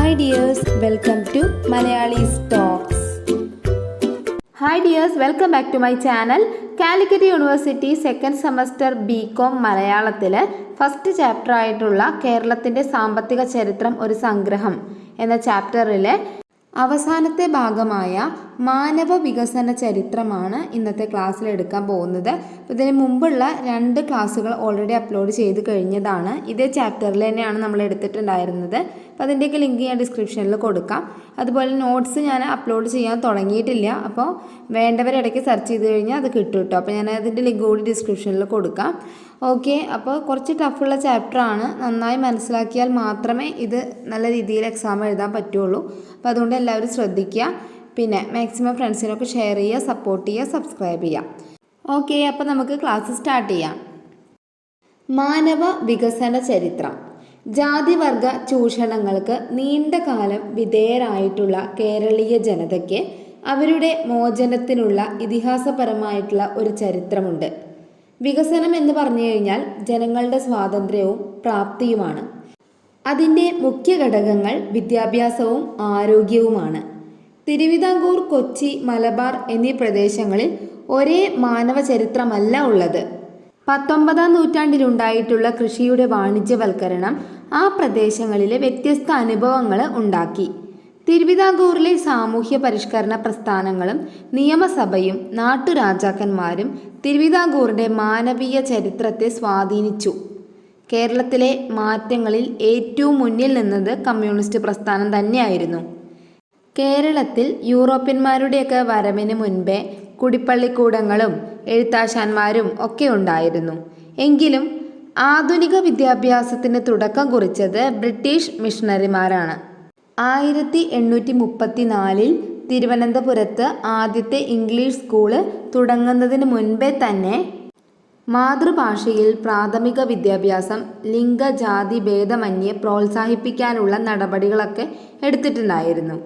Hi dears, welcome to Malayali's Talks. Hi dears, welcome back to my channel. Calicut university second semester BCom മലയാളത്തിലെ first chapter ആയിട്ടുള്ള കേരളത്തിൻ്റെ സാമ്പത്തിക ചരിത്രം ഒരു സംഗ്രഹം എന്ന ചാപ്റ്ററിലെ അവസാനത്തെ ഭാഗമായ മാനവ വികസന ചരിത്രമാണ് ഇന്നത്തെ ക്ലാസ്സിൽ എടുക്കാൻ പോകുന്നത്. ഇതിന് മുമ്പുള്ള 2 ക്ലാസ്സുകൾ ഓൾറെഡി അപ്ലോഡ് ചെയ്ത് കഴിഞ്ഞതാണ്. ഇതേ ചാപ്റ്ററിൽ തന്നെയാണ് നമ്മൾ എടുത്തിട്ടുണ്ടായിരുന്നത്. അപ്പോൾ അതിൻ്റെയൊക്കെ ലിങ്ക് ഞാൻ ഡിസ്ക്രിപ്ഷനിൽ കൊടുക്കാം. അതുപോലെ നോട്ട്സ് ഞാൻ അപ്ലോഡ് ചെയ്യാൻ തുടങ്ങിയിട്ടില്ല. അപ്പോൾ വേണ്ടവരിടയ്ക്ക് സെർച്ച് ചെയ്ത് കഴിഞ്ഞാൽ അത് കിട്ടും കേട്ടോ. അപ്പോൾ ഞാൻ അതിൻ്റെ ലിങ്ക് കൂടി ഡിസ്ക്രിപ്ഷനിൽ കൊടുക്കാം. ഓക്കെ, അപ്പോൾ കുറച്ച് ടഫുള്ള ചാപ്റ്ററാണ്. നന്നായി മനസ്സിലാക്കിയാൽ മാത്രമേ ഇത് നല്ല രീതിയിൽ എക്സാം എഴുതാൻ പറ്റുള്ളൂ. അപ്പോൾ അതുകൊണ്ട് എല്ലാവരും ശ്രദ്ധിക്കുക. പിന്നെ മാക്സിമം ഫ്രണ്ട്സിനൊക്കെ ഷെയർ ചെയ്യുക, സപ്പോർട്ട് ചെയ്യുക, സബ്സ്ക്രൈബ് ചെയ്യുക. ഓക്കെ, അപ്പോൾ നമുക്ക് ക്ലാസ് സ്റ്റാർട്ട് ചെയ്യാം. മാനവ വികസന ചരിത്രം. ജാതിവർഗ ചൂഷണങ്ങൾക്ക് നീണ്ട കാലം വിധേയരായിട്ടുള്ള കേരളീയ ജനതയ്ക്ക് അവരുടെ മോചനത്തിനുള്ള ഇതിഹാസപരമായിട്ടുള്ള ഒരു ചരിത്രമുണ്ട്. വികസനം എന്ന് പറഞ്ഞു കഴിഞ്ഞാൽ ജനങ്ങളുടെ സ്വാതന്ത്ര്യവും പ്രാപ്തിയുമാണ്. അതിൻ്റെ മുഖ്യ ഘടകങ്ങൾ വിദ്യാഭ്യാസവും ആരോഗ്യവുമാണ്. തിരുവിതാംകൂർ, കൊച്ചി, മലബാർ എന്നീ പ്രദേശങ്ങളിൽ ഒരേ മാനവ ചരിത്രമല്ല ഉള്ളത്. 19-ാം നൂറ്റാണ്ടിലുണ്ടായിട്ടുള്ള കൃഷിയുടെ വാണിജ്യവൽക്കരണം ആ പ്രദേശങ്ങളിലെ വ്യത്യസ്ത അനുഭവങ്ങൾ ഉണ്ടാക്കി. തിരുവിതാംകൂറിലെ സാമൂഹ്യ പരിഷ്കരണ പ്രസ്ഥാനങ്ങളും നിയമസഭയും നാട്ടുരാജാക്കന്മാരും തിരുവിതാംകൂറിൻ്റെ മാനവീയ ചരിത്രത്തെ സ്വാധീനിച്ചു. കേരളത്തിലെ മാറ്റങ്ങളിൽ ഏറ്റവും മുന്നിൽ നിന്നത് കമ്മ്യൂണിസ്റ്റ് പ്രസ്ഥാനം തന്നെയായിരുന്നു. കേരളത്തിൽ യൂറോപ്യന്മാരുടെയൊക്കെ വരവിന് മുൻപേ കുടിപ്പള്ളിക്കൂടങ്ങളും എഴുത്താശാന്മാരും ഒക്കെ ഉണ്ടായിരുന്നു. എങ്കിലും ആധുനിക വിദ്യാഭ്യാസത്തിന് തുടക്കം കുറിച്ചത് ബ്രിട്ടീഷ് മിഷണറിമാരാണ്. 1834 തിരുവനന്തപുരത്ത് ആദ്യത്തെ ഇംഗ്ലീഷ് സ്കൂള് തുടങ്ങുന്നതിന് മുൻപേ തന്നെ മാതൃഭാഷയിൽ പ്രാഥമിക വിദ്യാഭ്യാസം ലിംഗജാതി ഭേദമന്യേ പ്രോത്സാഹിപ്പിക്കാനുള്ള നടപടികളൊക്കെ എടുത്തിട്ടുണ്ടായിരുന്നു.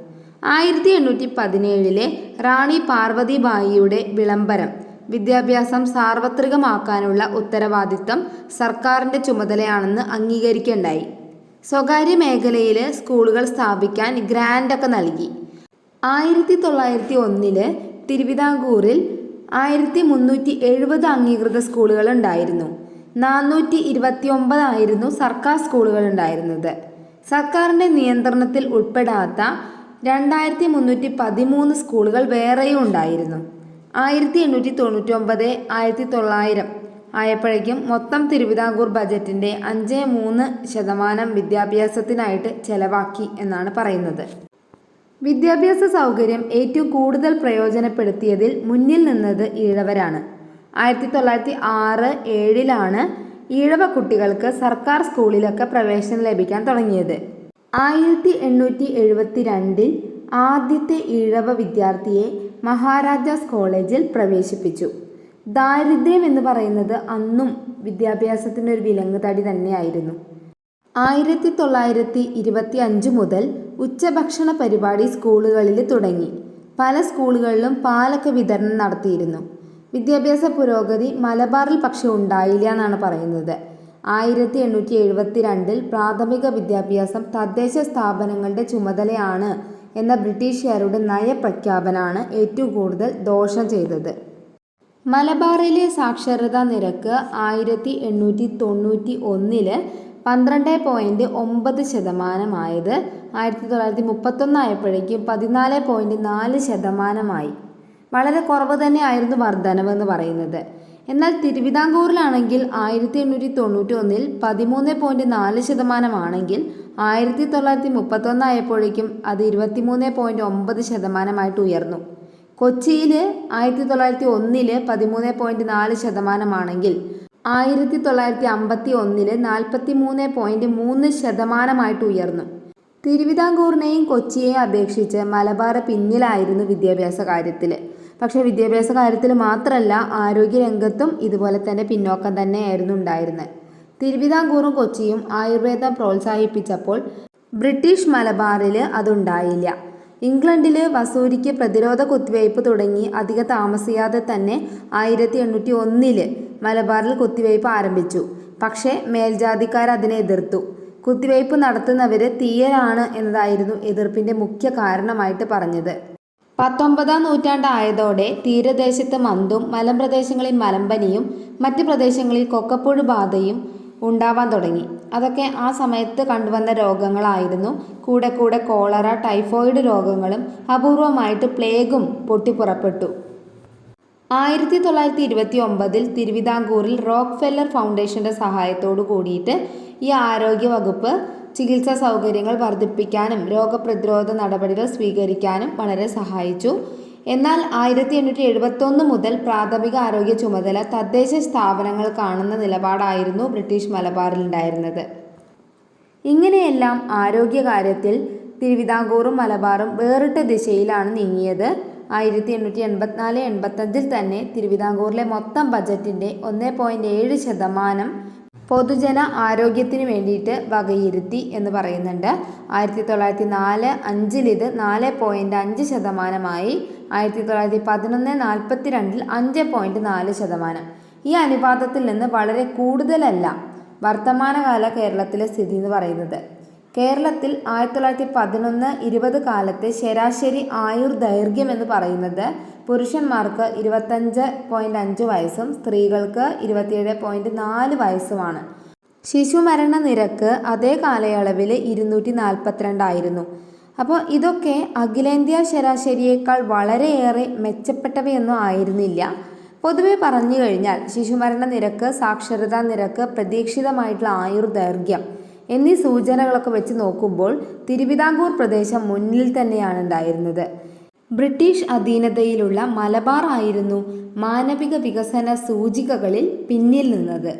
1817 റാണി പാർവതിബായിയുടെ വിളംബരം വിദ്യാഭ്യാസം സാർവത്രികമാക്കാനുള്ള ഉത്തരവാദിത്തം സർക്കാരിൻ്റെ ചുമതലയാണെന്ന് അംഗീകരിക്കുകയുണ്ടായി. സ്വകാര്യ മേഖലയിൽ സ്കൂളുകൾ സ്ഥാപിക്കാൻ ഗ്രാൻഡൊക്കെ നൽകി. 1901 തിരുവിതാംകൂറിൽ 1370 അംഗീകൃത സ്കൂളുകൾ ഉണ്ടായിരുന്നു. 429 ആയിരുന്നു സർക്കാർ സ്കൂളുകൾ ഉണ്ടായിരുന്നത്. സർക്കാരിൻ്റെ നിയന്ത്രണത്തിൽ ഉൾപ്പെടാത്ത 2313 സ്കൂളുകൾ വേറെയും ഉണ്ടായിരുന്നു. 1899 1900 ആയപ്പോഴേക്കും മൊത്തം തിരുവിതാംകൂർ ബജറ്റിൻ്റെ 5.3% വിദ്യാഭ്യാസത്തിനായിട്ട് ചെലവാക്കി എന്നാണ് പറയുന്നത്. വിദ്യാഭ്യാസ സൗകര്യം ഏറ്റവും കൂടുതൽ പ്രയോജനപ്പെടുത്തിയതിൽ മുന്നിൽ നിന്നത് ഈഴവരാണ്. 1906-07 ഈഴവ കുട്ടികൾക്ക് സർക്കാർ സ്കൂളിലൊക്കെ പ്രവേശനം ലഭിക്കാൻ തുടങ്ങിയത്. 1872 ആദ്യത്തെ ഈഴവ വിദ്യാർത്ഥിയെ മഹാരാജാസ് കോളേജിൽ പ്രവേശിപ്പിച്ചു. ദാരിദ്ര്യം എന്ന് പറയുന്നത് അന്നും വിദ്യാഭ്യാസത്തിൻ്റെ ഒരു വിലങ്ങുതടി തന്നെയായിരുന്നു. 1925 മുതൽ ഉച്ചഭക്ഷണ പരിപാടി സ്കൂളുകളിൽ തുടങ്ങി. പല സ്കൂളുകളിലും പാലൊക്കെ വിതരണം നടത്തിയിരുന്നു. വിദ്യാഭ്യാസ പുരോഗതി മലബാറിൽ പക്ഷെ ഉണ്ടായില്ല എന്നാണ് പറയുന്നത്. 1872 പ്രാഥമിക വിദ്യാഭ്യാസം തദ്ദേശ സ്ഥാപനങ്ങളുടെ ചുമതലയാണ് എന്ന ബ്രിട്ടീഷുകാരുടെ നയപ്രഖ്യാപനമാണ് ഏറ്റവും കൂടുതൽ ദോഷം ചെയ്തത്. മലബാറിലെ സാക്ഷരതാ നിരക്ക് 1891 12.9% ആയത് 1931 ആയപ്പോഴേക്കും 14.4% വളരെ കുറവ് തന്നെയായിരുന്നു വർധനവ് എന്ന് പറയുന്നത്. എന്നാൽ തിരുവിതാംകൂറിലാണെങ്കിൽ 1891 13.4% ആണെങ്കിൽ 1931 ആയപ്പോഴേക്കും അത് 23.9% ഉയർന്നു. കൊച്ചിയിൽ 1901 13.4% ആണെങ്കിൽ 1951 43.3% ഉയർന്നു. തിരുവിതാംകൂറിനെയും കൊച്ചിയെയും അപേക്ഷിച്ച് മലബാർ പിന്നിലായിരുന്നു വിദ്യാഭ്യാസ കാര്യത്തിൽ. പക്ഷേ വിദ്യാഭ്യാസ കാര്യത്തിൽ മാത്രമല്ല, ആരോഗ്യരംഗത്തും ഇതുപോലെ തന്നെ പിന്നോക്കം തന്നെയായിരുന്നു ഉണ്ടായിരുന്നത്. തിരുവിതാംകൂറും കൊച്ചിയും ആയുർവേദം പ്രോത്സാഹിപ്പിച്ചപ്പോൾ ബ്രിട്ടീഷ് മലബാറിൽ അതുണ്ടായില്ല. ഇംഗ്ലണ്ടിൽ വസൂരിക്ക് പ്രതിരോധ കുത്തിവയ്പ് തുടങ്ങി അധിക താമസിയാതെ തന്നെ 1801 മലബാറിൽ കുത്തിവയ്പ് ആരംഭിച്ചു. പക്ഷേ മേൽജാതിക്കാർ അതിനെ എതിർത്തു. കുത്തിവയ്പ് നടത്തുന്നവർ തീയരാണ് എന്നതായിരുന്നു എതിർപ്പിൻ്റെ മുഖ്യ കാരണമായിട്ട് പറഞ്ഞത്. 19-ാം നൂറ്റാണ്ടായതോടെ തീരദേശത്ത് മന്തും മലമ്പ്രദേശങ്ങളിൽ മലമ്പനിയും മറ്റ് പ്രദേശങ്ങളിൽ കൊക്കപ്പുഴു ബാധയും ഉണ്ടാവാൻ തുടങ്ങി. അതൊക്കെ ആ സമയത്ത് കണ്ടുവന്ന രോഗങ്ങളായിരുന്നു. കൂടെ കൂടെ കോളറ, ടൈഫോയിഡ് രോഗങ്ങളും അപൂർവമായിട്ട് പ്ലേഗും പൊട്ടിപ്പുറപ്പെട്ടു. 1929 തിരുവിതാംകൂറിൽ റോക്ക്ഫെല്ലർ ഫൗണ്ടേഷൻ്റെ സഹായത്തോടു കൂടിയിട്ട് ഈ ആരോഗ്യ വകുപ്പ് ചികിത്സാ സൗകര്യങ്ങൾ വർദ്ധിപ്പിക്കാനും രോഗപ്രതിരോധ നടപടികൾ സ്വീകരിക്കാനും വളരെ സഹായിച്ചു. എന്നാൽ 1871 മുതൽ പ്രാഥമിക ആരോഗ്യ ചുമതല തദ്ദേശ സ്ഥാപനങ്ങൾക്കാണെന്ന നിലപാടായിരുന്നു ബ്രിട്ടീഷ് മലബാറിലുണ്ടായിരുന്നത്. ഇങ്ങനെയെല്ലാം ആരോഗ്യകാര്യത്തിൽ തിരുവിതാംകൂറും മലബാറും വേറിട്ട ദിശയിലാണ് നീങ്ങിയത്. 1884-85 തന്നെ തിരുവിതാംകൂറിലെ മൊത്തം ബജറ്റിൻ്റെ 1.7% പൊതുജന ആരോഗ്യത്തിന് വേണ്ടിയിട്ട് വകയിരുത്തി എന്ന് പറയുന്നുണ്ട്. 1904-05 ഇത് 4.5%, 1911-42 5.4%. ഈ അനുപാതത്തിൽ നിന്ന് വളരെ കൂടുതലല്ല വർത്തമാനകാല കേരളത്തിലെ സ്ഥിതി എന്ന് പറയുന്നത്. കേരളത്തിൽ 1911-20 കാലത്തെ ശരാശരി ആയുർദൈർഘ്യം എന്ന് പറയുന്നത് പുരുഷന്മാർക്ക് 25.5 വയസ്സും സ്ത്രീകൾക്ക് 27.4 വയസ്സുമാണ്. ശിശുമരണ നിരക്ക് അതേ കാലയളവിൽ 242 ആയിരുന്നു. അപ്പോൾ ഇതൊക്കെ അഖിലേന്ത്യാ ശരാശരിയേക്കാൾ വളരെയേറെ മെച്ചപ്പെട്ടവയൊന്നും ആയിരുന്നില്ല. പൊതുവെ പറഞ്ഞു കഴിഞ്ഞാൽ ശിശുമരണ നിരക്ക്, സാക്ഷരതാ നിരക്ക്, പ്രതീക്ഷിതമായിട്ടുള്ള ആയുർദൈർഘ്യം എന്നീ സൂചനകളൊക്കെ വെച്ച് നോക്കുമ്പോൾ തിരുവിതാംകൂർ പ്രദേശം മുന്നിൽ തന്നെയാണ് ഉണ്ടായിരുന്നത്. ബ്രിട്ടീഷ് അധീനതയിലുള്ള മലബാർ ആയിരുന്നു മാനവിക വികസന സൂചികകളിൽ പിന്നിൽ നിന്നത്.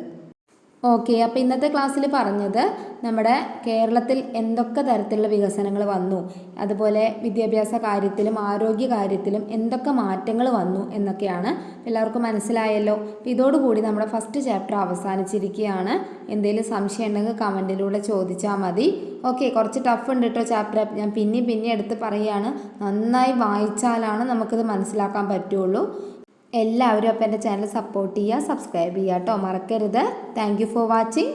ഓക്കെ, അപ്പോൾ ഇന്നത്തെ ക്ലാസ്സിൽ പറഞ്ഞത് നമ്മുടെ കേരളത്തിൽ എന്തൊക്കെ തരത്തിലുള്ള വികസനങ്ങൾ വന്നു, അതുപോലെ വിദ്യാഭ്യാസ കാര്യത്തിലും ആരോഗ്യ കാര്യത്തിലും എന്തൊക്കെ മാറ്റങ്ങൾ വന്നു എന്നൊക്കെയാണ്. എല്ലാവർക്കും മനസ്സിലായല്ലോ. ഇതോടുകൂടി നമ്മുടെ ഫസ്റ്റ് ചാപ്റ്റർ അവസാനിച്ചിരിക്കുകയാണ്. എന്തെങ്കിലും സംശയം ഉണ്ടെങ്കിൽ കമൻറ്റിലൂടെ ചോദിച്ചാൽ മതി. ഓക്കെ, കുറച്ച് ടഫ് ഉണ്ട് കേട്ടോ ചാപ്റ്റർ. ഞാൻ പിന്നെ എടുത്ത് പറയുകയാണ്. നന്നായി വായിച്ചാലാണ് നമുക്കിത് മനസ്സിലാക്കാൻ പറ്റുള്ളൂ. എല്ലാവരും അപ്പോൾ എൻ്റെ ചാനൽ സപ്പോർട്ട് ചെയ്യുക, സബ്സ്ക്രൈബ് ചെയ്യുക കേട്ടോ, മറക്കരുത്. Thank you for watching.